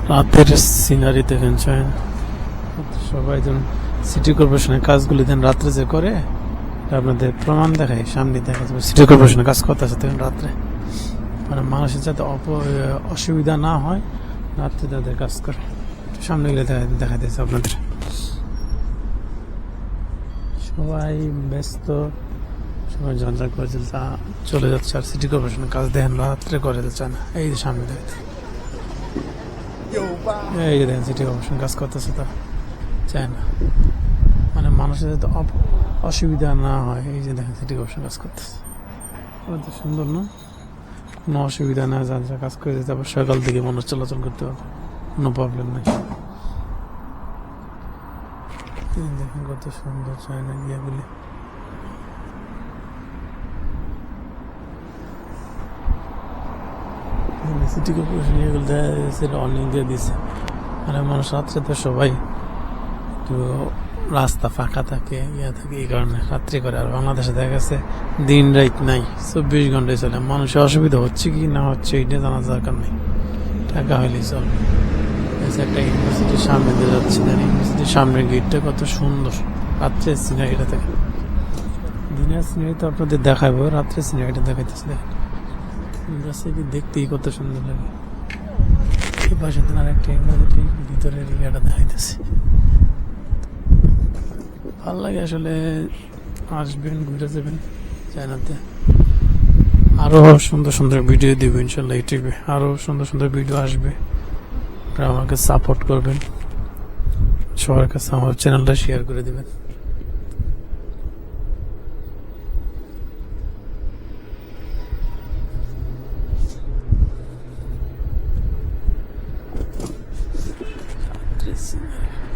রাতের সিনারি দেখেন চান সবাই যেন সিটি কর্পোরেশনের কাজগুলি দেন রাত্রে যে করে আপনাদের প্রমাণ দেখায় সামনে দেখা যাবে সিটি কর্পোরেশনের কাজ করতেছে তখন রাত্রে মানে মানুষের যাতে অসুবিধা না হয় রাত্রে তাদের কাজ করে সামনে গেলে দেখা দিয়েছে আপনাদের সবাই ব্যস্ত সবাই ঝঞ্ঝা করে চলে যাচ্ছে আর সিটি কর্পোরেশনের কাজ দেখেন রাত্রে করে চায় না এই যে সামনে দেখতে এই যে দেখেন সিটি কর্পোরেশন কাজ করতেছে তো চায় না মানে মানুষের যাতে অসুবিধা না হয় এই যে দেখেন সিটি কর্পোরেশন কাজ করতেছে কত সুন্দর না কোনো অসুবিধা না যা যা কাজ করে যেতে আবার সকাল থেকে মানুষ চলাচল করতে পারবে কোনো প্রবলেম নেই দেখেন কত সুন্দর চায় না ইয়েগুলি সিটি কর্পোরেশন এগুলো অনেক দিয়ে দিছে মানে মানুষ রাত্রে তো সবাই একটু রাস্তা ফাঁকা থাকে থাকে এই কারণে রাত্রি করে আর বাংলাদেশে দেখা গেছে দিন রাত নাই 24 ঘন্টায় চলে মানুষের অসুবিধা হচ্ছে কি না হচ্ছে এটা জানার দরকার নেই টাকা হইলেই চলবে একটা ইউনিভার্সিটির সামনে দিয়ে যাচ্ছে ইউনিভার্সিটির সামনের গেটটা কত সুন্দর রাত্রের সিনারিটা থাকে দিনের সিনারি তো আপনাদের দেখাবো রাত্রের সিনারিটা দেখাইতেছে দেখেন ইউনিভার্সিটি দেখতেই কত সুন্দর লাগে এই পাশে আর একটা ইউনিভার্সিটির ভিতরের এরিয়াটা দেখাইতেছে ভালো লাগে আসলে আসবেন ঘুরে যাবেন চায়নাতে আরো সুন্দর সুন্দর ভিডিও দিব ইনশাল্লাহ ইউটিউবে আরো সুন্দর সুন্দর ভিডিও আসবে আপনারা আমাকে সাপোর্ট করবেন সবার কাছে আমার চ্যানেলটা শেয়ার করে দিবেন Interesting.